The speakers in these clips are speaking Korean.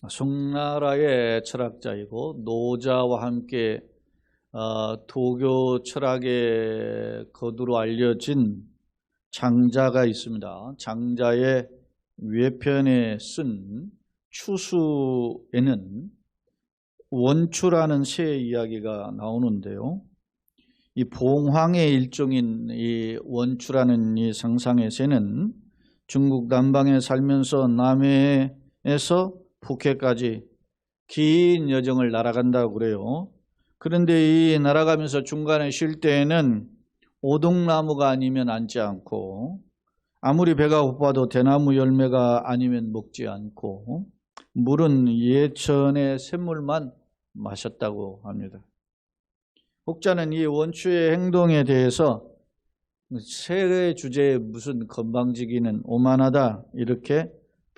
송나라의 철학자이고 노자와 함께 도교 철학의 거두로 알려진 장자가 있습니다. 장자의 외편에 쓴 추수에는 원추라는 새 이야기가 나오는데요. 이 봉황의 일종인 이 원추라는 이 상상의 새는 중국 남방에 살면서 남해에서 푸켓까지 긴 여정을 날아간다고 그래요. 그런데 이 날아가면서 중간에 쉴 때에는 오동나무가 아니면 앉지 않고, 아무리 배가 고파도 대나무 열매가 아니면 먹지 않고, 물은 예천의 샘물만 마셨다고 합니다. 혹자는 이 원추의 행동에 대해서 새의 주제에 무슨 건방지기는 오만하다 이렇게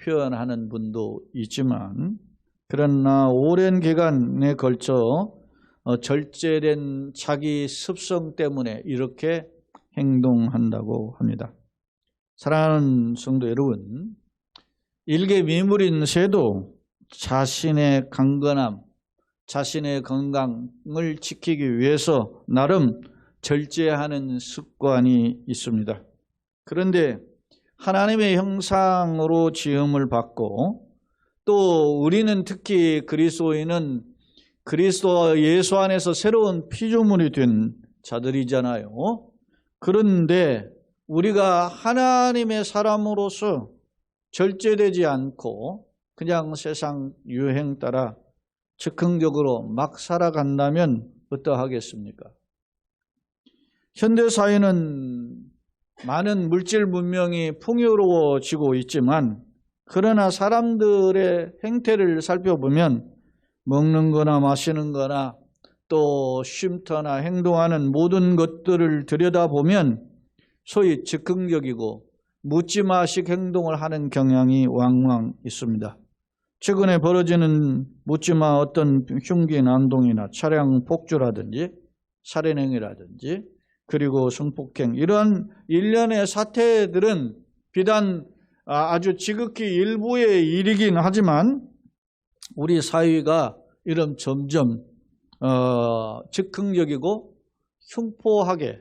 표현하는 분도 있지만, 그러나 오랜 기간에 걸쳐 절제된 자기 습성 때문에 이렇게 행동한다고 합니다. 사랑하는 성도 여러분, 일개미물인 새도 자신의 강건함, 자신의 건강을 지키기 위해서 나름 절제하는 습관이 있습니다. 그런데 하나님의 형상으로 지음을 받고, 또 우리는 특히 그리스도인은 그리스도 예수 안에서 새로운 피조물이 된 자들이잖아요. 그런데 우리가 하나님의 사람으로서 절제되지 않고 그냥 세상 유행 따라 즉흥적으로 막 살아간다면 어떠하겠습니까? 현대사회는 많은 물질 문명이 풍요로워지고 있지만, 그러나 사람들의 행태를 살펴보면 먹는 거나 마시는 거나 또 쉼터나 행동하는 모든 것들을 들여다보면 소위 즉흥적이고 묻지마식 행동을 하는 경향이 왕왕 있습니다. 최근에 벌어지는 묻지마 어떤 흉기 난동이나 차량 폭주라든지 살인행위라든지 그리고 성폭행, 이런 일련의 사태들은 비단 아주 지극히 일부의 일이긴 하지만 우리 사회가 이런 점점 즉흥적이고 흉포하게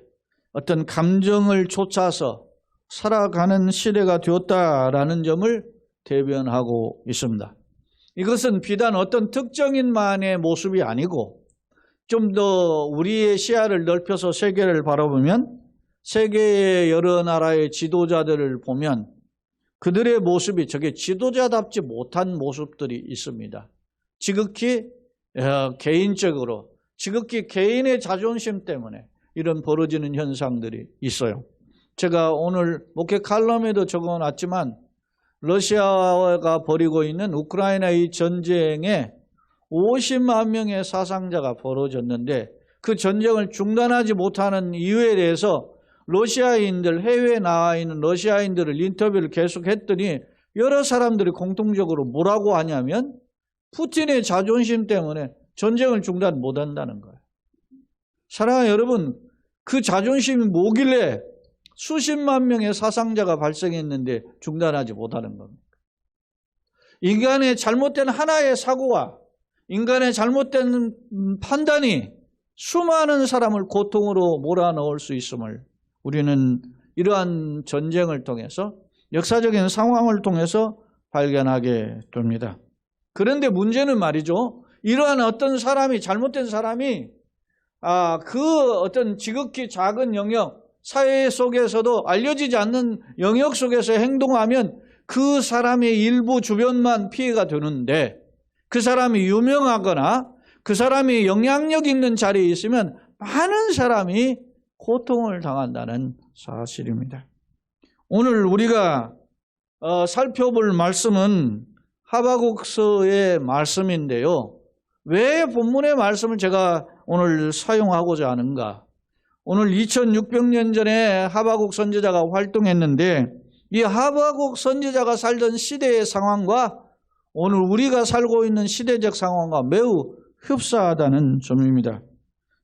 어떤 감정을 쫓아서 살아가는 시대가 되었다라는 점을 대변하고 있습니다. 이것은 비단 어떤 특정인만의 모습이 아니고 좀 더 우리의 시야를 넓혀서 세계를 바라보면, 세계의 여러 나라의 지도자들을 보면 그들의 모습이 저게 지도자답지 못한 모습들이 있습니다. 지극히 개인적으로, 지극히 개인의 자존심 때문에 이런 벌어지는 현상들이 있어요. 제가 오늘 목회 칼럼에도 적어놨지만, 러시아가 벌이고 있는 우크라이나 이 전쟁에 50만 명의 사상자가 벌어졌는데, 그 전쟁을 중단하지 못하는 이유에 대해서 러시아인들, 해외에 나와 있는 러시아인들을 인터뷰를 계속했더니 여러 사람들이 공통적으로 뭐라고 하냐면 푸틴의 자존심 때문에 전쟁을 중단 못한다는 거예요. 사랑하는 여러분, 그 자존심이 뭐길래 수십만 명의 사상자가 발생했는데 중단하지 못하는 겁니까? 인간의 잘못된 하나의 사고와 인간의 잘못된 판단이 수많은 사람을 고통으로 몰아넣을 수 있음을 우리는 이러한 전쟁을 통해서, 역사적인 상황을 통해서 발견하게 됩니다. 그런데 문제는 말이죠, 이러한 어떤 사람이, 잘못된 사람이 그 어떤 지극히 작은 영역, 사회 속에서도 알려지지 않는 영역 속에서 행동하면 그 사람의 일부 주변만 피해가 되는데, 그 사람이 유명하거나 그 사람이 영향력 있는 자리에 있으면 많은 사람이 고통을 당한다는 사실입니다. 오늘 우리가 살펴볼 말씀은 하박국서의 말씀인데요. 왜 본문의 말씀을 제가 오늘 사용하고자 하는가? 오늘 2600년 전에 하박국 선지자가 활동했는데, 이 하박국 선지자가 살던 시대의 상황과 오늘 우리가 살고 있는 시대적 상황과 매우 흡사하다는 점입니다.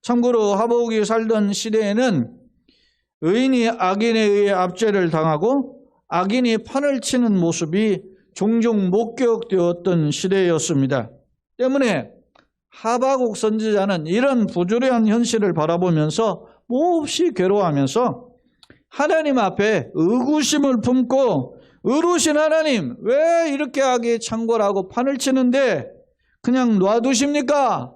참고로 하박국이 살던 시대에는 의인이 악인에 의해 압제를 당하고 악인이 판을 치는 모습이 종종 목격되었던 시대였습니다. 때문에 하박국 선지자는 이런 부조리한 현실을 바라보면서 몹시 괴로워하면서 하나님 앞에 의구심을 품고 의로우신 하나님 왜 이렇게 악에 창궐하고 판을 치는데 그냥 놔두십니까?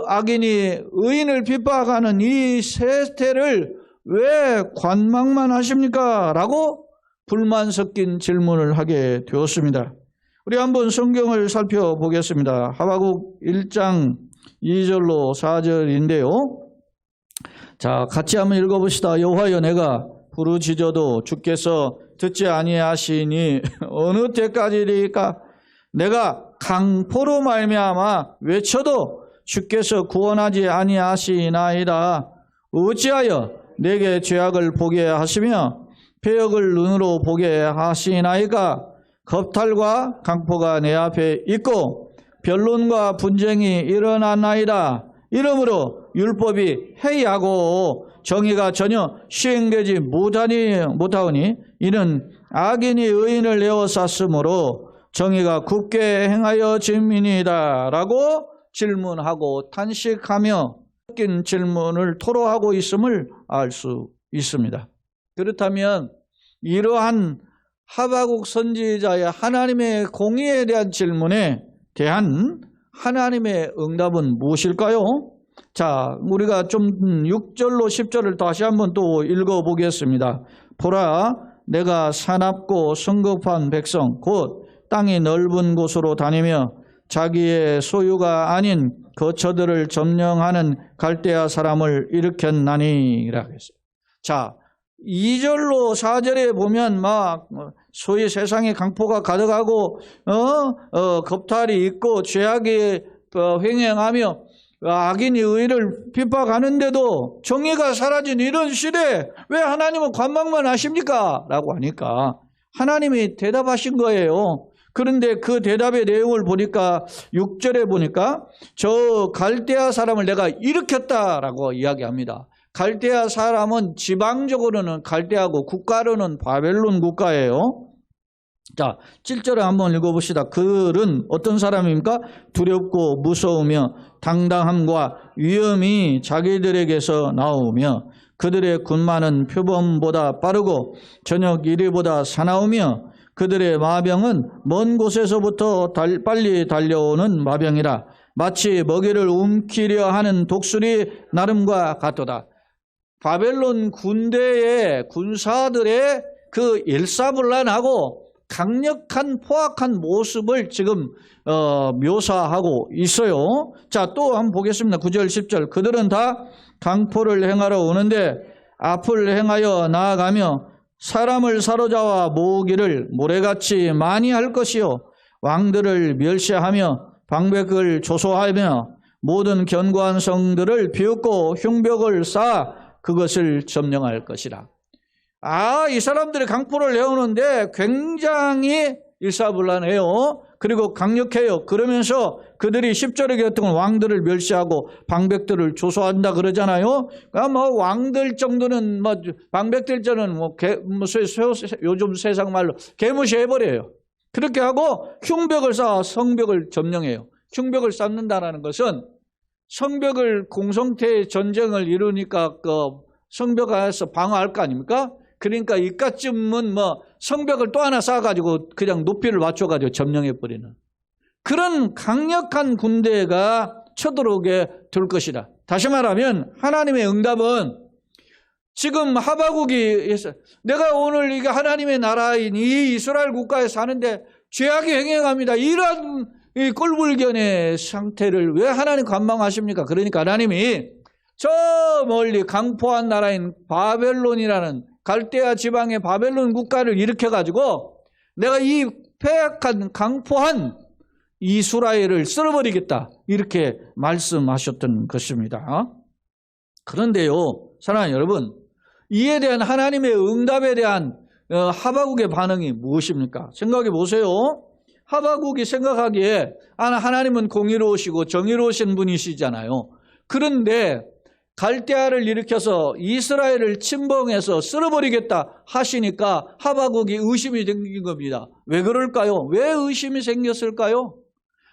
악인이 의인을 핍박하는 이 세태를 왜 관망만 하십니까? 라고 불만 섞인 질문을 하게 되었습니다. 우리 한번 성경을 살펴보겠습니다. 하박국 1장 2절로 4절인데요. 자, 같이 한번 읽어봅시다. 여호와여, 내가 부르짖어도 주께서 듣지 아니하시니 어느 때까지리까? 내가 강포로 말미암아 외쳐도 주께서 구원하지 아니하시나이다. 어찌하여 내게 죄악을 보게 하시며 패역을 눈으로 보게 하시나이까? 겁탈과 강포가 내 앞에 있고 변론과 분쟁이 일어나나이다. 이러므로 율법이 해이하고 정의가 전혀 시행되지 못하오니 이는 악인이 의인을 에워쌌으므로 정의가 굳게 행하여 짐이니이다. 라고 질문하고 탄식하며 섞인 질문을 토로하고 있음을 알 수 있습니다. 그렇다면 이러한 하박국 선지자의 하나님의 공의에 대한 질문에 대한 하나님의 응답은 무엇일까요? 자, 우리가 좀 6절로 10절을 다시 한번 또 읽어보겠습니다. 보라, 내가 사납고 성급한 백성 곧 땅이 넓은 곳으로 다니며 자기의 소유가 아닌 거처들을 점령하는 갈대아 사람을 일으켰나니 라고 했어요. 자, 2절로 4절에 보면 막 소위 세상에 강포가 가득하고 겁탈이 있고 죄악이 횡행하며 악인이 의를 핍박하는데도 정의가 사라진 이런 시대에 왜 하나님은 관망만 하십니까? 라고 하니까 하나님이 대답하신 거예요. 그런데 그 대답의 내용을 보니까 6절에 보니까 저 갈대아 사람을 내가 일으켰다라고 이야기합니다. 갈대아 사람은 지방적으로는 갈대아고 국가로는 바벨론 국가예요. 자, 7절에 한번 읽어봅시다. 그들은 어떤 사람입니까? 두렵고 무서우며 당당함과 위엄이 자기들에게서 나오며 그들의 군마는 표범보다 빠르고 저녁 이리보다 사나우며 그들의 마병은 먼 곳에서부터 빨리 달려오는 마병이라 마치 먹이를 움키려 하는 독수리 나름과 같도다. 바벨론 군대의 군사들의 그 일사불란하고 강력한 포악한 모습을 지금 묘사하고 있어요. 자, 또 한번 보겠습니다. 9절 10절. 그들은 다 강포를 행하러 오는데 앞을 행하여 나아가며 사람을 사로잡아 모으기를 모래같이 많이 할 것이요 왕들을 멸시하며 방백을 조소하며 모든 견고한 성들을 비웃고 흉벽을 쌓아 그것을 점령할 것이라. 이 사람들이 강포를 내오는데 굉장히 일사불란해요. 그리고 강력해요. 그러면서 그들이 10절에 같은 건 왕들을 멸시하고 방백들을 조소한다 그러잖아요. 그러니까 왕들 정도는 방백들 저는 요즘 세상 말로 개무시해버려요. 그렇게 하고 흉벽을 쌓아 성벽을 점령해요. 흉벽을 쌓는다라는 것은 성벽을 공성태의 전쟁을 이루니까 그 성벽 안에서 방어할 거 아닙니까? 그러니까 이까쯤은 성벽을 또 하나 쌓아가지고 그냥 높이를 맞춰가지고 점령해버리는 그런 강력한 군대가 쳐들어오게 될 것이다. 다시 말하면 하나님의 응답은 지금 하박국이 내가 오늘 이게 하나님의 나라인 이 이스라엘 국가에 사는데 죄악이 횡행합니다. 이런 이 꼴불견의 상태를 왜 하나님 관망하십니까? 그러니까 하나님이 저 멀리 강포한 나라인 바벨론이라는 갈대아 지방의 바벨론 국가를 일으켜가지고 내가 이 패악한 강포한 이스라엘을 쓸어버리겠다 이렇게 말씀하셨던 것입니다. 그런데요, 사랑하는 여러분, 이에 대한 하나님의 응답에 대한 하박국의 반응이 무엇입니까? 생각해 보세요. 하박국이 생각하기에 하나님은 공의로우시고 정의로우신 분이시잖아요. 그런데 갈대아를 일으켜서 이스라엘을 침범해서 쓸어버리겠다 하시니까 하박국이 의심이 생긴 겁니다. 왜 그럴까요? 왜 의심이 생겼을까요?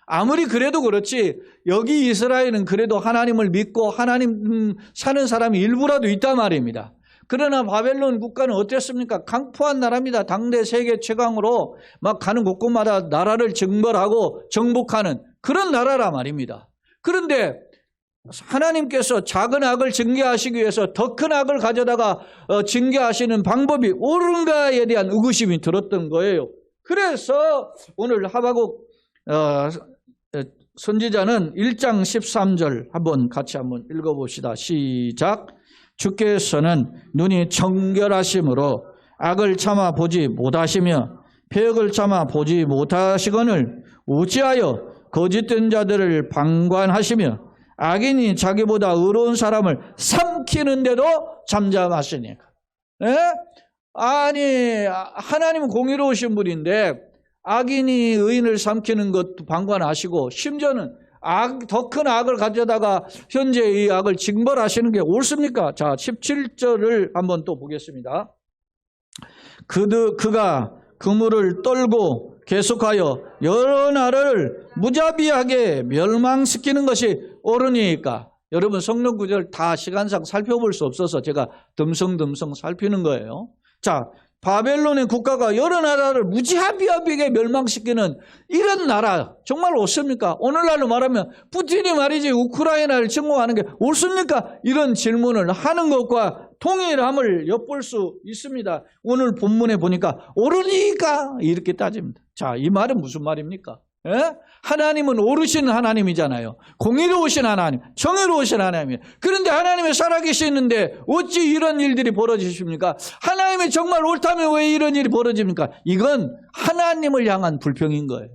아무리 그래도 그렇지 여기 이스라엘은 그래도 하나님을 믿고 하나님 사는 사람이 일부라도 있단 말입니다. 그러나 바벨론 국가는 어땠습니까? 강포한 나라입니다. 당대 세계 최강으로 막 가는 곳곳마다 나라를 정벌하고 정복하는 그런 나라라 말입니다. 그런데 하나님께서 작은 악을 징계하시기 위해서 더 큰 악을 가져다가 징계하시는 방법이 옳은가에 대한 의구심이 들었던 거예요. 그래서 오늘 하박국 선지자는 1장 13절 같이 한번 읽어봅시다. 시작. 주께서는 눈이 정결하심으로 악을 참아 보지 못하시며 폐역을 참아 보지 못하시거늘 어찌하여 거짓된 자들을 방관하시며 악인이 자기보다 의로운 사람을 삼키는데도 잠잠하시니까. 아니 하나님은 공의로우신 분인데 악인이 의인을 삼키는 것도 방관하시고 심지어는 더 큰 악을 가져다가 현재 이 악을 징벌하시는 게 옳습니까? 자, 17절을 한번 또 보겠습니다. 그가 그물을 떨고 계속하여 여러 나라를 무자비하게 멸망시키는 것이 옳으니까. 여러분 성경 구절 다 시간상 살펴볼 수 없어서 제가 듬성듬성 살피는 거예요. 자, 바벨론의 국가가 여러 나라를 무자비하게 멸망시키는 이런 나라 정말 옳습니까? 오늘날로 말하면 푸틴이 말이지 우크라이나를 침공하는 게 옳습니까? 이런 질문을 하는 것과 동일함을 엿볼 수 있습니다. 오늘 본문에 보니까 옳으니까 이렇게 따집니다. 자, 이 말은 무슨 말입니까? 하나님은 옳으신 하나님이잖아요. 공의로우신 하나님, 정의로우신 하나님이에요. 그런데 하나님이 살아계시는데 어찌 이런 일들이 벌어지십니까? 하나님이 정말 옳다면 왜 이런 일이 벌어집니까? 이건 하나님을 향한 불평인 거예요.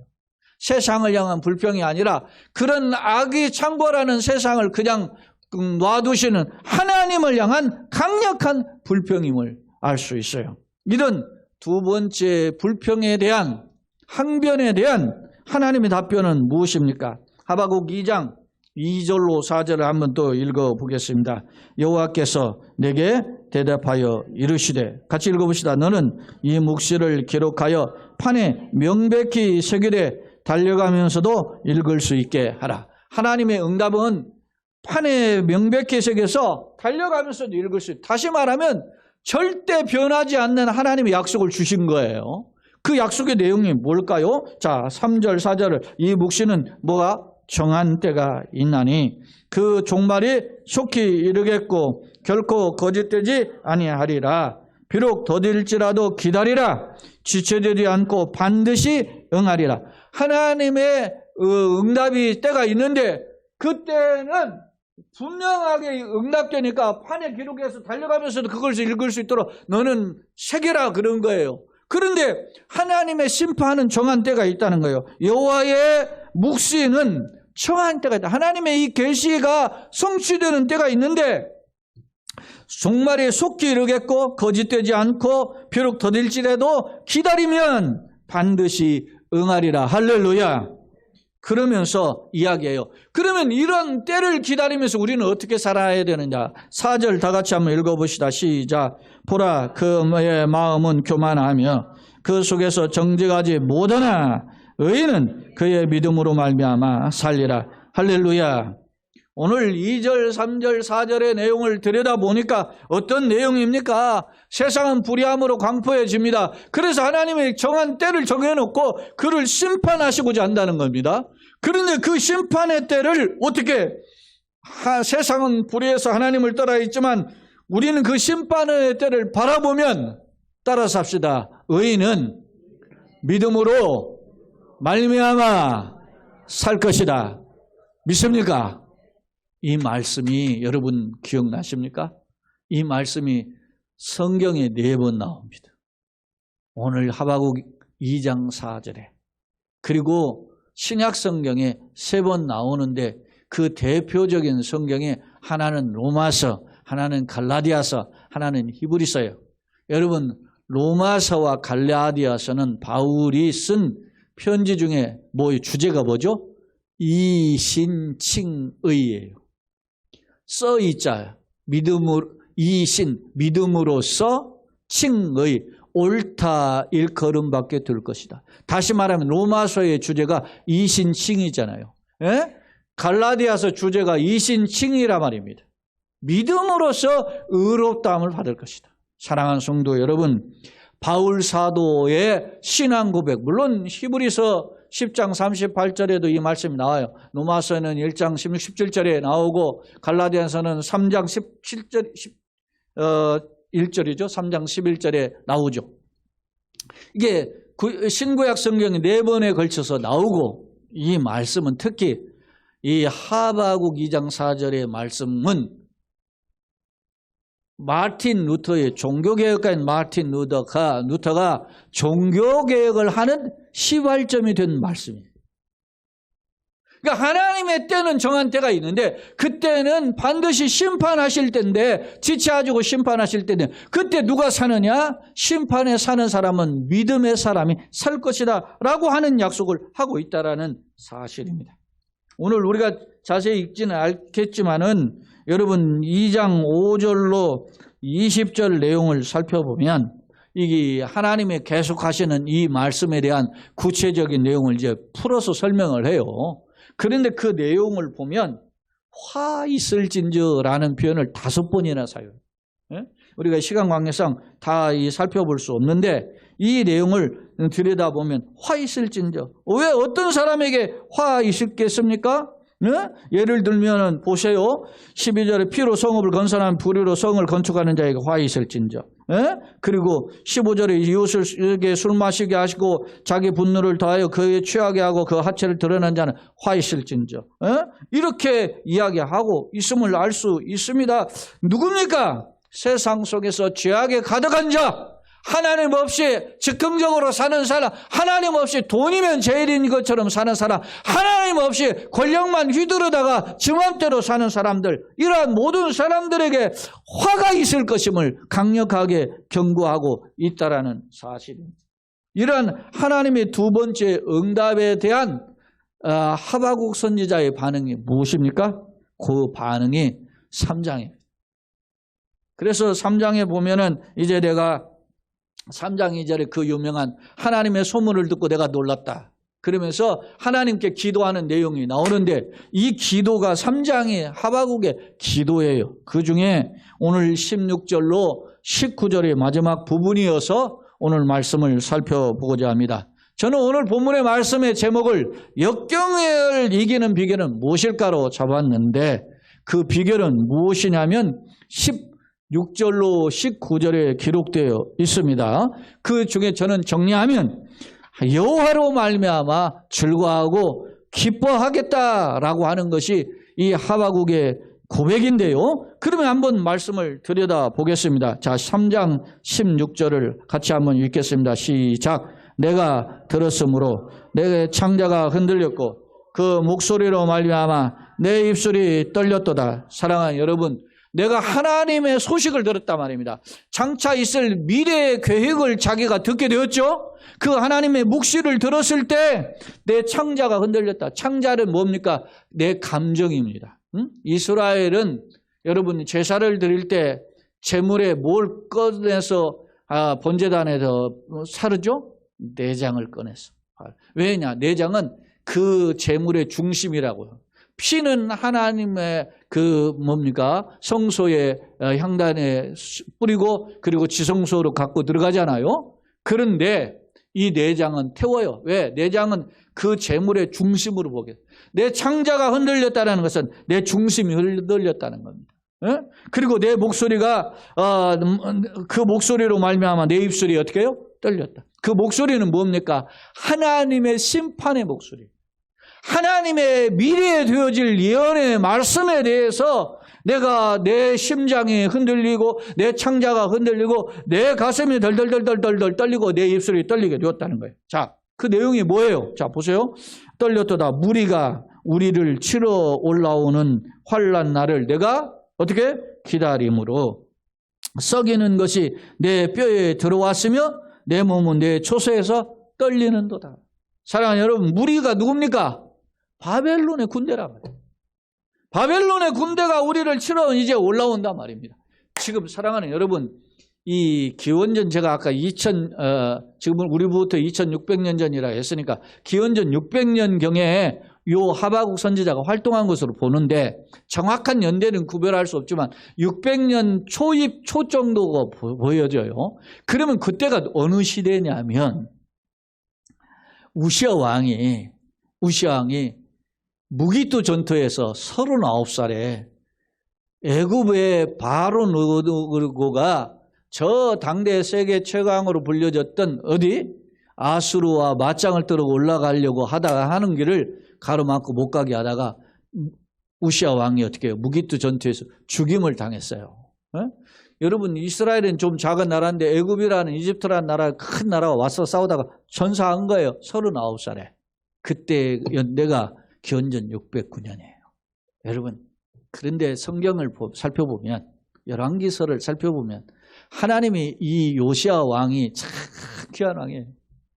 세상을 향한 불평이 아니라 그런 악이 창궐하는 세상을 그냥 놔두시는 하나님을 향한 강력한 불평임을 알 수 있어요. 이런 두 번째 불평에 대한 항변에 대한 하나님의 답변은 무엇입니까? 하박국 2장 2절로 4절을 한번 또 읽어보겠습니다. 여호와께서 내게 대답하여 이르시되, 같이 읽어봅시다. 너는 이 묵시를 기록하여 판에 명백히 새기되 달려가면서도 읽을 수 있게 하라. 하나님의 응답은 판에 명백히 새겨서 달려가면서도 읽을 수 있다. 다시 말하면 절대 변하지 않는 하나님의 약속을 주신 거예요. 그 약속의 내용이 뭘까요? 자, 3절 4절을 이 묵시는 뭐가 정한 때가 있나니 그 종말이 속히 이르겠고 결코 거짓되지 아니하리라. 비록 더딜지라도 기다리라. 지체되지 않고 반드시 응하리라. 하나님의 응답이 때가 있는데 그때는 분명하게 응답되니까 판에 기록해서 달려가면서도 그걸 읽을 수 있도록 너는 새겨라 그런 거예요. 그런데 하나님의 심판은 정한 때가 있다는 거예요. 여호와의 묵시는 정한 때가 있다. 하나님의 이 계시가 성취되는 때가 있는데 종말이 속히 이르겠고 거짓되지 않고 비록 더딜지라도 기다리면 반드시 응하리라. 할렐루야. 그러면서 이야기해요. 그러면 이런 때를 기다리면서 우리는 어떻게 살아야 되느냐. 4절 다 같이 한번 읽어봅시다. 시작. 보라, 그의 마음은 교만하며 그 속에서 정직하지 못하나 의인은 그의 믿음으로 말미암아 살리라. 할렐루야. 오늘 2절, 3절, 4절의 내용을 들여다보니까 어떤 내용입니까? 세상은 불의함으로 광포해집니다. 그래서 하나님의 정한 때를 정해놓고 그를 심판하시고자 한다는 겁니다. 그런데 그 심판의 때를 어떻게 세상은 불의해서 하나님을 떠나 있지만 우리는 그 심판의 때를 바라보면 따라 삽시다. 의인은 믿음으로 말미암아 살 것이다. 믿습니까? 이 말씀이 여러분 기억나십니까? 이 말씀이 성경에 4번 나옵니다. 오늘 하박국 2장 4절에 그리고 신약 성경에 3번 나오는데 그 대표적인 성경에 하나는 로마서, 하나는 갈라디아서, 하나는 히브리서예요. 여러분 로마서와 갈라디아서는 바울이 쓴 편지 중에 주제가 뭐죠? 이신칭의예요. 써이자 믿음으로써 칭의 옳다 일컬음받게 될 것이다. 다시 말하면 로마서의 주제가 이신칭이잖아요. 예? 갈라디아서 주제가 이신칭이라 말입니다. 믿음으로써 의롭다함을 받을 것이다. 사랑하는 성도 여러분, 바울 사도의 신앙 고백, 물론 히브리서 10장 38절에도 이 말씀이 나와요. 로마서는 1장 16, 17절에 나오고 갈라디아서는 3장 17절, 1절이죠. 3장 11절에 나오죠. 이게 신구약 성경이 4번에 걸쳐서 나오고, 이 말씀은 특히 이 하바국 2장 4절의 말씀은 마틴 루터의 종교개혁가인 마틴 루터가 종교개혁을 하는 시발점이 된 말씀이에요. 그러니까 하나님의 때는 정한 때가 있는데 그때는 반드시 심판하실 때인데, 지체하시고 심판하실 때인데, 그때 누가 사느냐? 심판에 사는 사람은 믿음의 사람이 살 것이다 라고 하는 약속을 하고 있다는 사실입니다. 오늘 우리가 자세히 읽지는 않겠지만은 여러분 2장 5절로 20절 내용을 살펴보면 이게 하나님의 계속하시는 이 말씀에 대한 구체적인 내용을 이제 풀어서 설명을 해요. 그런데 그 내용을 보면 화 있을진저라는 표현을 5번이나 사용해요. 우리가 시간 관계상 다 살펴볼 수 없는데 이 내용을 들여다보면 화 있을진저, 왜 어떤 사람에게 화 있겠습니까? 예를 들면 보세요. 12절에 피로 성읍을 건설한 불의로 성을 건축하는 자에게 화 있을진저. 그리고 15절에 이웃에게 술 마시게 하시고 자기 분노를 더하여 그에 취하게 하고 그 하체를 드러낸 자는 화 있을진저. 이렇게 이야기하고 있음을 알 수 있습니다. 누굽니까? 세상 속에서 죄악에 가득한 자, 하나님 없이 즉흥적으로 사는 사람, 하나님 없이 돈이면 제일인 것처럼 사는 사람, 하나님 없이 권력만 휘두르다가 지 맘대로 사는 사람들, 이러한 모든 사람들에게 화가 있을 것임을 강력하게 경고하고 있다라는 사실입니다. 이러한 하나님의 두 번째 응답에 대한 하바국 선지자의 반응이 무엇입니까? 그 반응이 3장입니다. 그래서 3장에 보면은 이제 내가 3장 2절에 그 유명한 하나님의 소문을 듣고 내가 놀랐다, 그러면서 하나님께 기도하는 내용이 나오는데, 이 기도가 3장의 하바국의 기도예요. 그 중에 오늘 16절로 19절의 마지막 부분이어서 오늘 말씀을 살펴보고자 합니다. 저는 오늘 본문의 말씀의 제목을 역경을 이기는 비결은 무엇일까로 잡았는데, 그 비결은 무엇이냐면 16절로 19절에 기록되어 있습니다. 그 중에 저는 정리하면 여호와로 말미암아 즐거워하고 기뻐하겠다라고 하는 것이 이 하바국의 고백인데요. 그러면 한번 말씀을 들여다보겠습니다. 자, 3장 16절을 같이 한번 읽겠습니다. 시작. 내가 들었으므로 내 창자가 흔들렸고 그 목소리로 말미암아 내 입술이 떨렸도다. 사랑하는 여러분, 내가 하나님의 소식을 들었단 말입니다. 장차 있을 미래의 계획을 자기가 듣게 되었죠. 그 하나님의 묵시를 들었을 때 내 창자가 흔들렸다. 창자는 뭡니까? 내 감정입니다. 이스라엘은 여러분 제사를 드릴 때 제물에 뭘 꺼내서 번제단에서 사르죠? 내장을 꺼내서. 왜냐? 내장은 그 제물의 중심이라고요. 피는 하나님의 성소의 향단에 뿌리고 그리고 지성소로 갖고 들어가잖아요. 그런데 이 내장은 태워요. 왜? 내장은 그 제물의 중심으로 보게 돼요. 내 창자가 흔들렸다는 것은 내 중심이 흔들렸다는 겁니다. 그리고 내 목소리가 그 목소리로 말미암아 내 입술이 어떻게 해요? 떨렸다. 그 목소리는 뭡니까? 하나님의 심판의 목소리. 하나님의 미래에 되어질 예언의 말씀에 대해서 내가 내 심장이 흔들리고 내 창자가 흔들리고 내 가슴이 덜덜덜덜덜 떨리고 내 입술이 떨리게 되었다는 거예요. 자, 그 내용이 뭐예요? 자, 보세요. 떨렸도다. 무리가 우리를 치러 올라오는 환난 날을 내가 어떻게? 기다림으로 썩이는 것이 내 뼈에 들어왔으며 내 몸은 내 초소에서 떨리는도다. 사랑하는 여러분, 무리가 누굽니까? 바벨론의 군대란 말이에요. 바벨론의 군대가 우리를 치러 이제 올라온단 말입니다. 지금 사랑하는 여러분, 이 기원전 제가 아까 지금은 우리부터 2600년 전이라 했으니까 기원전 600년경에 요 하박국 선지자가 활동한 것으로 보는데 정확한 연대는 구별할 수 없지만 600년 초 정도가 보여져요. 그러면 그때가 어느 시대냐면 우시아 왕이 무기토 전투에서 39살에 애굽의 바로 느고가 저 당대 세계 최강으로 불려졌던 아수르와 맞짱을 뜨러 올라가려고 하다가 하는 길을 가로막고 못 가게 하다가 우시아 왕이 어떻게 해요? 무기토 전투에서 죽임을 당했어요. 여러분, 이스라엘은 좀 작은 나라인데 애굽이라는 이집트라는 나라 큰 나라가 와서 싸우다가 전사한 거예요. 39살에. 그때 연대가 기원전 609년이에요. 여러분, 그런데 성경을 살펴보면, 열왕기서를 살펴보면 하나님이 이 요시아 왕이 참 귀한 왕이에요.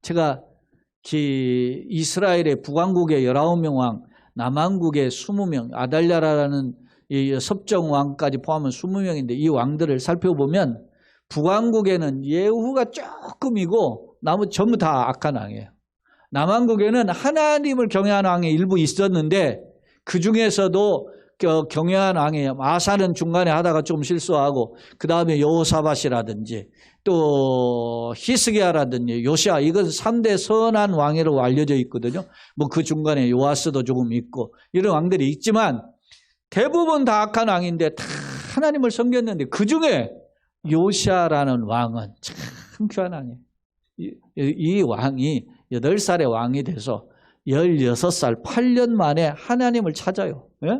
제가 이스라엘의 북왕국의 19명 왕, 남왕국의 20명, 아달랴라는 이 섭정왕까지 포함한 20명인데 이 왕들을 살펴보면 북왕국에는 예후가 조금이고 나머지 전부 다 악한 왕이에요. 남왕국에는 하나님을 경외하는 왕이 일부 있었는데 그 중에서도 경외한 왕이에요. 아사는 중간에 하다가 좀 실수하고 그 다음에 여호사밧이라든지 또 히스기야라든지 요시아, 이건 3대 선한 왕이라고 알려져 있거든요. 뭐 그 중간에 요아스도 조금 있고 이런 왕들이 있지만 대부분 다 악한 왕인데 다 하나님을 섬겼는데 그 중에 요시아라는 왕은 참 귀한 왕이에요. 이 왕이 8살의 왕이 돼서 16살 8년 만에 하나님을 찾아요. 예?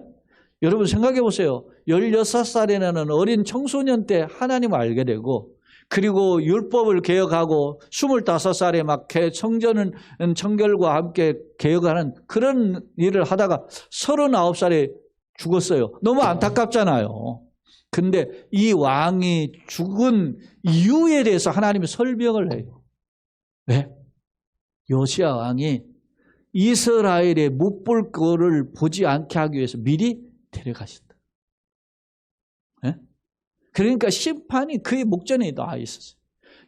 여러분 생각해 보세요. 16살이라는 어린 청소년 때 하나님을 알게 되고 그리고 율법을 개혁하고 25살에 막 청결과 함께 개혁하는 그런 일을 하다가 39살에 죽었어요. 너무 안타깝잖아요. 근데 이 왕이 죽은 이유에 대해서 하나님이 설명을 해요. 왜? 요시아 왕이 이스라엘의 못 볼 거를 보지 않게 하기 위해서 미리 데려가신다. 네? 그러니까 심판이 그의 목전에 나와 있었어요.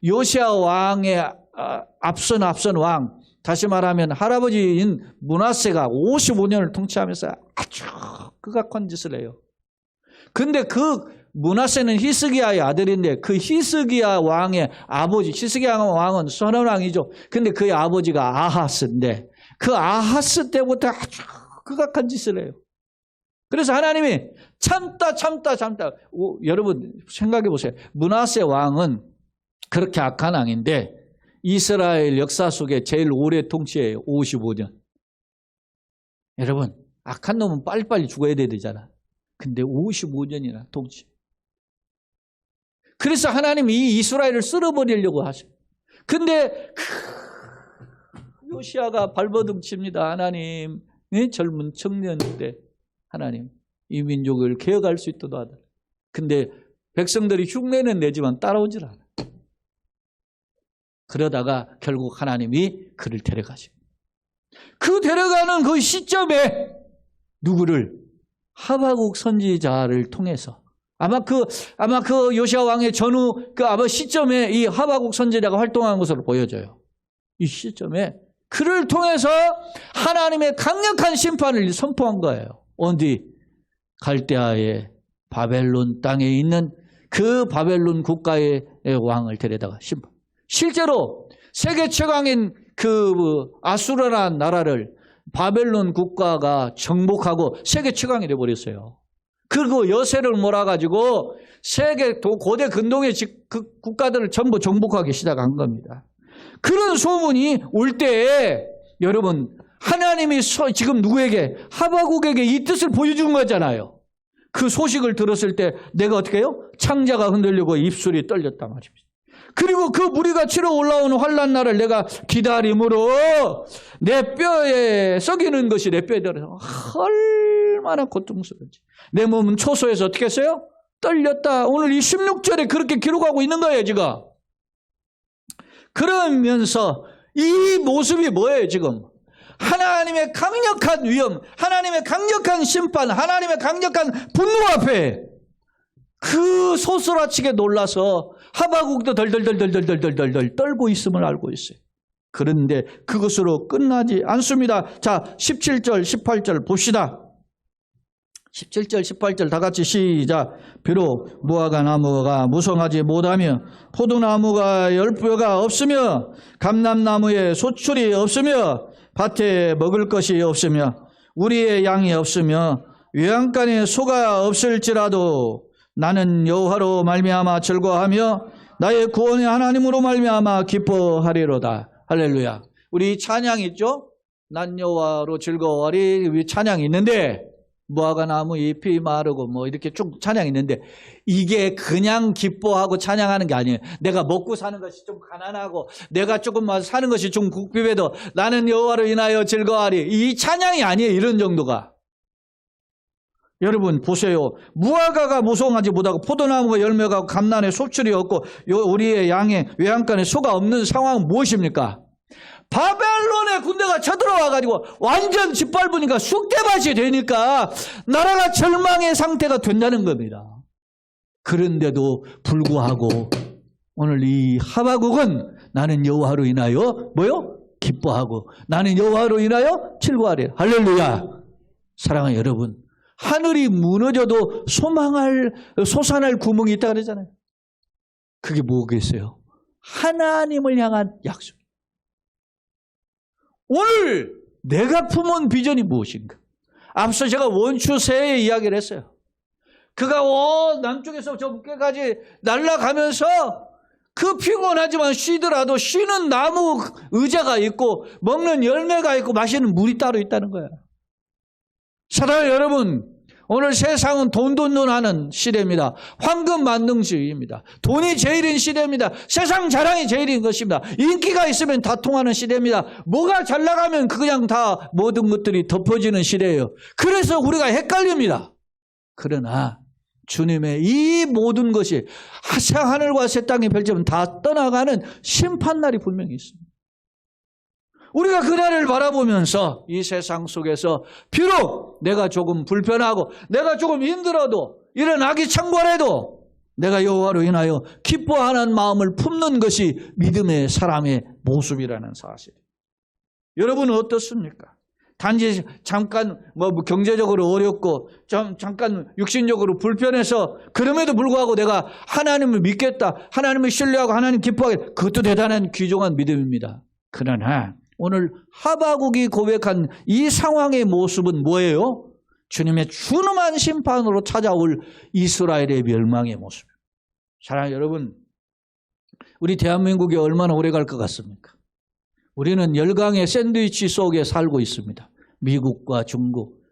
요시아 왕의 앞선 왕, 다시 말하면 할아버지인 므낫세가 55년을 통치하면서 아주 극악한 짓을 해요. 근데 그 므낫세는 히스기야의 아들인데 그 히스기야 왕의 아버지, 히스기야 왕은 선한 왕이죠. 근데 그의 아버지가 아하스인데 그 아하스 때부터 아주 극악한 짓을 해요. 그래서 하나님이 참다. 여러분 생각해 보세요. 므낫세 왕은 그렇게 악한 왕인데 이스라엘 역사 속에 제일 오래 통치해요. 55년. 여러분 악한 놈은 빨리빨리 죽어야 되잖아. 근데 55년이나 통치. 그래서 하나님이 이 이스라엘을 쓸어버리려고 하셔요. 근데 요시아가 발버둥 칩니다. 하나님, 젊은 청년 때 하나님 이 민족을 개혁할 수 있도록 하다. 근데 백성들이 흉내는 내지만 따라오질 않아. 그러다가 결국 하나님이 그를 데려가십니다. 그 데려가는 그 시점에 누구를? 하박국 선지자를 통해서 아마 그 요시아 왕의 전후 아마 시점에 이 하박국 선지자가 활동한 것으로 보여져요. 이 시점에 그를 통해서 하나님의 강력한 심판을 선포한 거예요. 어디? 갈대아의 바벨론 땅에 있는 그 바벨론 국가의 왕을 데려다가 심판. 실제로 세계 최강인 그 아수르라는 나라를 바벨론 국가가 정복하고 세계 최강이 되어버렸어요. 그리고 여세를 몰아가지고 세계 고대 근동의 그 국가들을 전부 정복하기 시작한 겁니다. 그런 소문이 올 때에 여러분 하나님이 지금 누구에게? 하박국에게 이 뜻을 보여준 거잖아요. 그 소식을 들었을 때 내가 어떻게 해요? 창자가 흔들리고 입술이 떨렸단 말입니다. 그리고 그 무리가 치러 올라오는 환난 날을 내가 기다림으로 내 뼈에 썩이는 것이 내 뼈에 들어서 얼마나 고통스러운지. 내 몸은 초소에서 어떻게 했어요? 떨렸다. 오늘 이 16절에 그렇게 기록하고 있는 거예요 지금. 그러면서 이 모습이 뭐예요 지금? 하나님의 강력한 위험, 하나님의 강력한 심판, 하나님의 강력한 분노 앞에 그 소스라치게 놀라서 하박국도 덜덜덜덜덜덜덜 떨고 있음을 알고 있어요. 그런데 그것으로 끝나지 않습니다. 자, 17절, 18절 봅시다. 17절, 18절 다 같이 시작. 비록 무화과 나무가 무성하지 못하며 포도나무가 열매가 없으며 감람나무에 소출이 없으며 밭에 먹을 것이 없으며 우리의 양이 없으며 외양간에 소가 없을지라도 나는 여호와로 말미암아 즐거워하며 나의 구원의 하나님으로 말미암아 기뻐하리로다. 할렐루야. 우리 찬양 있죠? 난 여호와로 즐거워하리 찬양이 있는데 무화과 나무 잎이 마르고 뭐 이렇게 쭉 찬양이 있는데 이게 그냥 기뻐하고 찬양하는 게 아니에요. 내가 먹고 사는 것이 좀 가난하고 내가 조금 사는 것이 좀 국비해도 나는 여호와로 인하여 즐거워하리. 이 찬양이 아니에요. 이런 정도가. 여러분 보세요. 무화과가 무성하지 못하고 포도나무가 열매가 없고 감난에 소출이 없고 우리의 양의 외양간에 소가 없는 상황은 무엇입니까? 바벨론의 군대가 쳐들어와가지고 완전 짓밟으니까 쑥대밭이 되니까 나라가 절망의 상태가 된다는 겁니다. 그런데도 불구하고 오늘 이 하박국은 나는 여호와로 인하여 뭐요? 기뻐하고 나는 여호와로 인하여 즐거워하리. 할렐루야. 사랑하는 여러분, 하늘이 무너져도 솟아날 구멍이 있다 그러잖아요. 그게 뭐겠어요? 하나님을 향한 약속. 오늘 내가 품은 비전이 무엇인가? 앞서 제가 원추새의 이야기를 했어요. 그가 남쪽에서 저 북쪽까지 날아가면서 그 피곤하지만 쉬더라도 쉬는 나무 의자가 있고 먹는 열매가 있고 마시는 물이 따로 있다는 거예요. 사랑하는 여러분, 오늘 세상은 돈 하는 시대입니다. 황금 만능주의입니다. 돈이 제일인 시대입니다. 세상 자랑이 제일인 것입니다. 인기가 있으면 다 통하는 시대입니다. 뭐가 잘 나가면 그냥 다 모든 것들이 덮어지는 시대예요. 그래서 우리가 헷갈립니다. 그러나 주님의 이 모든 것이 새 하늘과 새 땅이 펼치면 다 떠나가는 심판날이 분명히 있습니다. 우리가 그날을 바라보면서 이 세상 속에서 비록 내가 조금 불편하고 내가 조금 힘들어도 이런 악이 창궐해도 내가 여호와로 인하여 기뻐하는 마음을 품는 것이 믿음의 사람의 모습이라는 사실. 여러분은 어떻습니까? 단지 잠깐 경제적으로 어렵고 잠깐 육신적으로 불편해서 그럼에도 불구하고 내가 하나님을 믿겠다, 하나님을 신뢰하고 하나님 기뻐하겠다. 그것도 대단한 귀중한 믿음입니다. 그러나 오늘 하박국이 고백한 이 상황의 모습은 뭐예요? 주님의 준엄한 심판으로 찾아올 이스라엘의 멸망의 모습입니다. 사랑하는 여러분, 우리 대한민국이 얼마나 오래 갈 것 같습니까? 우리는 열강의 샌드위치 속에 살고 있습니다. 미국과 중국.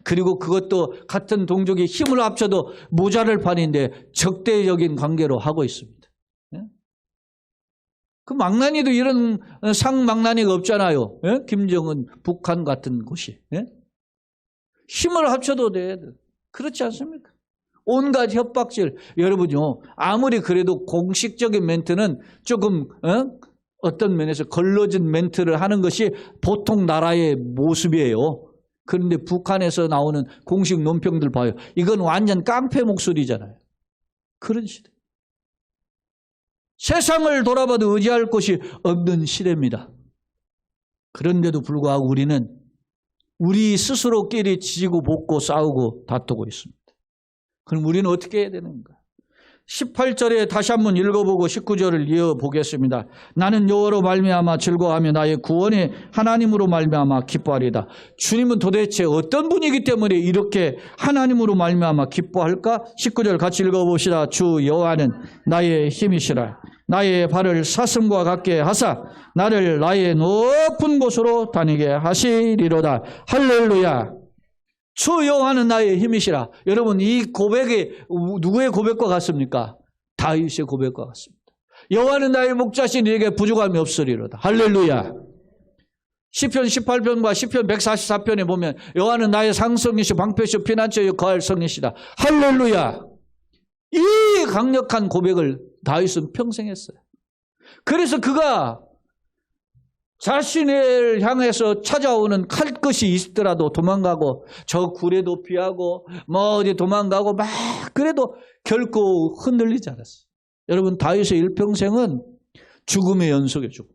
그리고 그것도 같은 동족이 힘을 합쳐도 모자랄 판인데 적대적인 관계로 하고 있습니다. 그 망나니도 이런 상망나니가 없잖아요. 김정은, 북한 같은 곳이. 힘을 합쳐도 돼. 그렇지 않습니까? 온갖 협박질. 여러분요, 아무리 그래도 공식적인 멘트는 조금 어떤 면에서 걸러진 멘트를 하는 것이 보통 나라의 모습이에요. 그런데 북한에서 나오는 공식 논평들 봐요. 이건 완전 깡패 목소리잖아요. 그런 시대. 세상을 돌아봐도 의지할 곳이 없는 시대입니다. 그런데도 불구하고 우리는 우리 스스로끼리 지지고 볶고 싸우고 다투고 있습니다. 그럼 우리는 어떻게 해야 되는가? 18절에 다시 한번 읽어보고 19절을 이어보겠습니다. 나는 여호와로 말미암아 즐거워하며 나의 구원이 하나님으로 말미암아 기뻐하리다. 주님은 도대체 어떤 분이기 때문에 이렇게 하나님으로 말미암아 기뻐할까? 19절 같이 읽어봅시다. 주 여호와는 나의 힘이시라. 나의 발을 사슴과 같게 하사 나를 나의 높은 곳으로 다니게 하시리로다. 할렐루야. 주 여호와는 나의 힘이시라. 여러분, 이 고백이 누구의 고백과 같습니까? 다윗의 고백과 같습니다. 여호와는 나의 목자시니 내게 부족함이 없으리로다. 할렐루야. 시편 18편과 시편 144편에 보면 여호와는 나의 상성이시오 방패시오 피난처여 거할 성이시다. 할렐루야. 이 강력한 고백을 다윗은 평생 했어요. 그래서 그가 자신을 향해서 찾아오는 칼끝이 있더라도 도망가고 저 굴에도 피하고 뭐 어디 도망가고 막 그래도 결코 흔들리지 않았어요. 여러분 다윗의 일평생은 죽음의 연속에 죽음.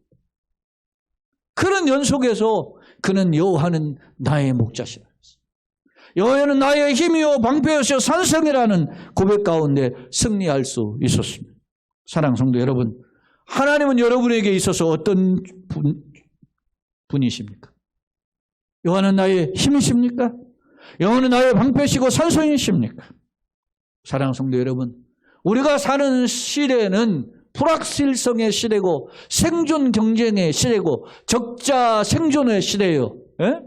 그런 연속에서 그는 여호와는 나의 목자시라. 여호와는 나의 힘이요 방패여서 산성이라는 고백 가운데 승리할 수 있었습니다. 사랑하는 성도 여러분, 하나님은 여러분에게 있어서 어떤 분이십니까? 여호와는 나의 힘이십니까? 여호와는 나의 방패시고 산성이십니까? 사랑하는 성도 여러분, 우리가 사는 시대는 불확실성의 시대고 생존 경쟁의 시대고 적자 생존의 시대예요. 예?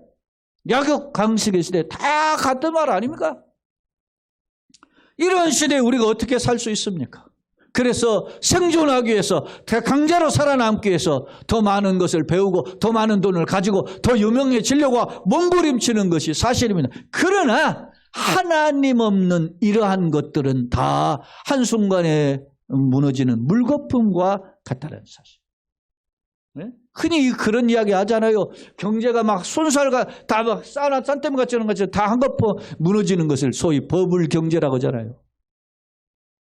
약육 강식의 시대, 다 같은 말 아닙니까? 이런 시대에 우리가 어떻게 살 수 있습니까? 그래서 생존하기 위해서, 강자로 살아남기 위해서 더 많은 것을 배우고 더 많은 돈을 가지고 더 유명해지려고 몸부림치는 것이 사실입니다. 그러나 하나님 없는 이러한 것들은 다 한순간에 무너지는 물거품과 같다는 사실. 네? 흔히 그런 이야기 하잖아요. 경제가 막 손살가 다 막 싼댐 같이 하는 것처럼 다 한꺼번에 무너지는 것을 소위 버블 경제라고 하잖아요.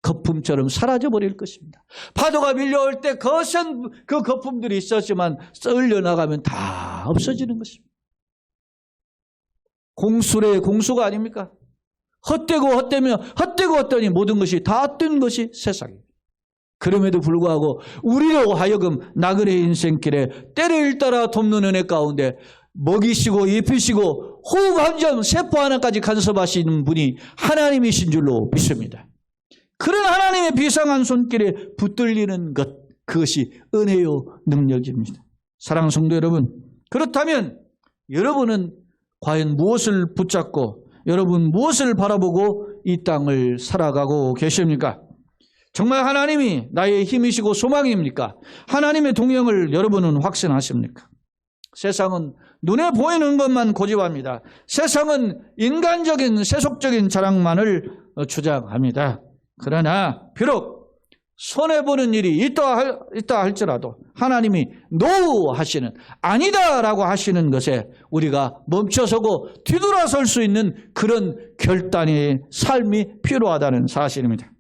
거품처럼 사라져버릴 것입니다. 파도가 밀려올 때 거센 그 거품들이 있었지만 썰려 나가면 다 없어지는 것입니다. 공수래 공수가 아닙니까? 헛되고 헛되며 헛되고 헛되니 모든 것이 다 뜬 것이 세상입니다. 그럼에도 불구하고 우리로 하여금 나그네 인생길에 때를 따라 돕는 은혜 가운데 먹이시고 입히시고 호흡 한 점 세포 하나까지 간섭하시는 분이 하나님이신 줄로 믿습니다. 그런 하나님의 비상한 손길에 붙들리는 것, 그것이 은혜요 능력입니다. 사랑하는 성도 여러분, 그렇다면 여러분은 과연 무엇을 붙잡고 여러분 무엇을 바라보고 이 땅을 살아가고 계십니까? 정말 하나님이 나의 힘이시고 소망입니까? 하나님의 동행을 여러분은 확신하십니까? 세상은 눈에 보이는 것만 고집합니다. 세상은 인간적인 세속적인 자랑만을 주장합니다. 그러나 비록 손해보는 일이 있다 할지라도 하나님이 노 하시는, 아니다라고 하시는 것에 우리가 멈춰서고 뒤돌아설 수 있는 그런 결단의 삶이 필요하다는 사실입니다.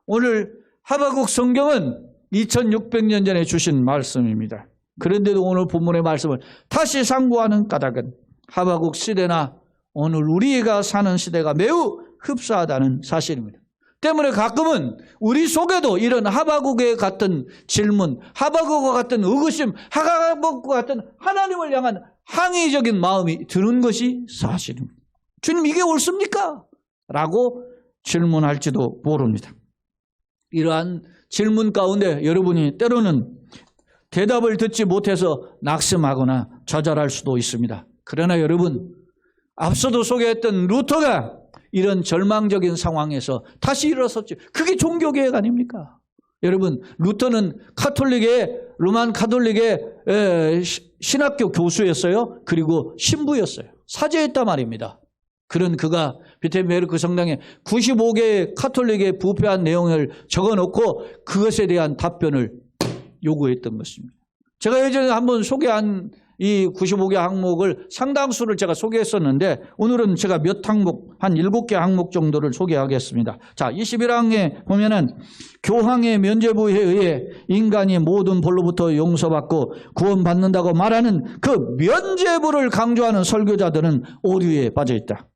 오늘 하박국 성경은 2600년 전에 주신 말씀입니다. 그런데도 오늘 본문의 말씀을 다시 상고하는 까닭은 하박국 시대나 오늘 우리가 사는 시대가 매우 흡사하다는 사실입니다. 때문에 가끔은 우리 속에도 이런 하박국의 같은 질문, 하박국과 같은 의구심, 하박국과 같은 하나님을 향한 항의적인 마음이 드는 것이 사실입니다. 주님, 이게 옳습니까? 라고 질문할지도 모릅니다. 이러한 질문 가운데 여러분이 때로는 대답을 듣지 못해서 낙심하거나 좌절할 수도 있습니다. 그러나 여러분, 앞서도 소개했던 루터가 이런 절망적인 상황에서 다시 일어섰죠. 그게 종교개혁 아닙니까? 여러분, 루터는 로만 가톨릭의 신학교 교수였어요. 그리고 신부였어요. 사제였단 말입니다. 그런 그가 비텐베르크 성당에 95개의 카톨릭의 부패한 내용을 적어놓고 그것에 대한 답변을 요구했던 것입니다. 제가 예전에 한번 소개한 이 95개 항목을 상당수를 제가 소개했었는데 오늘은 제가 몇 항목, 한 7개 항목 정도를 소개하겠습니다. 자, 21항에 보면은 교황의 면죄부에 의해 인간이 모든 벌로부터 용서받고 구원받는다고 말하는 그 면죄부를 강조하는 설교자들은 오류에 빠져 있다.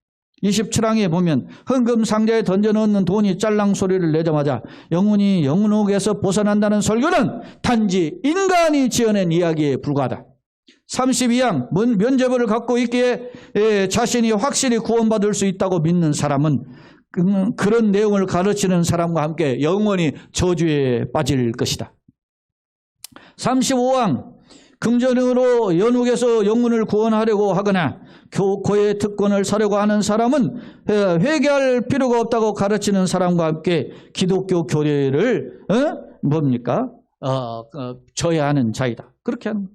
27항에 보면 헌금 상자에 던져넣는 돈이 짤랑 소리를 내자마자 영혼이 영혼옥에서 벗어난다는 설교는 단지 인간이 지어낸 이야기에 불과하다. 32항 면죄부를 갖고 있기에 자신이 확실히 구원받을 수 있다고 믿는 사람은 그런 내용을 가르치는 사람과 함께 영원히 저주에 빠질 것이다. 35항 금전으로 연옥에서 영혼을 구원하려고 하거나 교회의 특권을 사려고 하는 사람은 회개할 필요가 없다고 가르치는 사람과 함께 기독교 교리를 져야 하는 자이다. 그렇게 하는 거예요.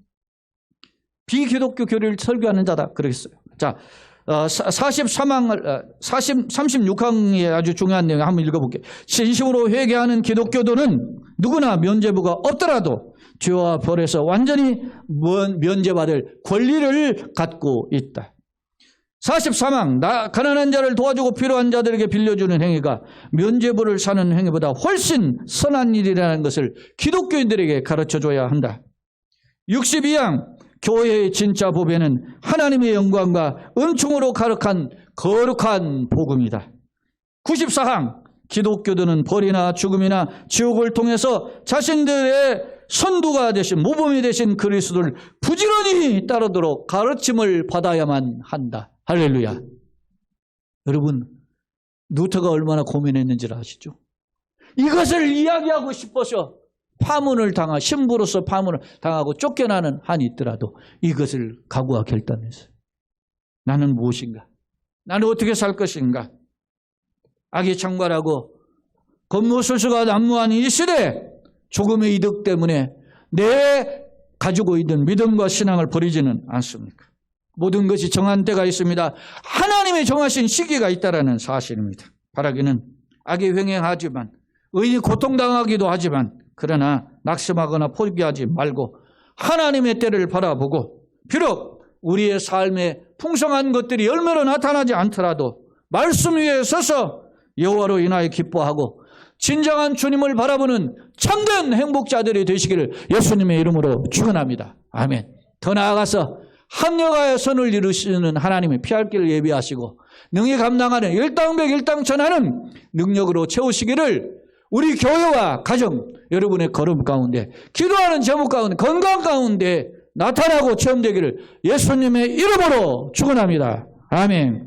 비기독교 교리를 설교하는 자다. 그랬어요. 자, 36항이 아주 중요한 내용 한번 읽어볼게요. 진심으로 회개하는 기독교도는 누구나 면죄부가 없더라도 죄와 벌에서 완전히 면제받을 권리를 갖고 있다. 43항 가난한 자를 도와주고 필요한 자들에게 빌려주는 행위가 면죄부를 사는 행위보다 훨씬 선한 일이라는 것을 기독교인들에게 가르쳐줘야 한다. 62항 교회의 진짜 보배는 하나님의 영광과 은총으로 가득한 거룩한 복음이다. 94항 기독교들은 벌이나 죽음이나 지옥을 통해서 자신들의 선두가 되신 모범이 되신 그리스도를 부지런히 따르도록 가르침을 받아야만 한다. 할렐루야. 여러분, 루터가 얼마나 고민했는지를 아시죠? 이것을 이야기하고 싶어서 신부로서 파문을 당하고 쫓겨나는 한이 있더라도 이것을 각오와 결단했어요. 나는 무엇인가? 나는 어떻게 살 것인가? 악이 창궐하고 권무술수가 난무한 이 시대에 조금의 이득 때문에 내 가지고 있는 믿음과 신앙을 버리지는 않습니까? 모든 것이 정한 때가 있습니다. 하나님의 정하신 시기가 있다는 사실입니다. 바라기는 악이 횡행하지만 의인이 고통당하기도 하지만 그러나 낙심하거나 포기하지 말고 하나님의 때를 바라보고 비록 우리의 삶에 풍성한 것들이 열매로 나타나지 않더라도 말씀 위에 서서 여호와로 인하여 기뻐하고 진정한 주님을 바라보는 참된 행복자들이 되시기를 예수님의 이름으로 축원합니다. 아멘. 더 나아가서 합력하여 선을 이루시는 하나님의 피할 길을 예비하시고 능히 감당하는 일당백 일당천하는 능력으로 채우시기를 우리 교회와 가정 여러분의 걸음 가운데 기도하는 제목 가운데 건강 가운데 나타나고 체험되기를 예수님의 이름으로 축원합니다. 아멘.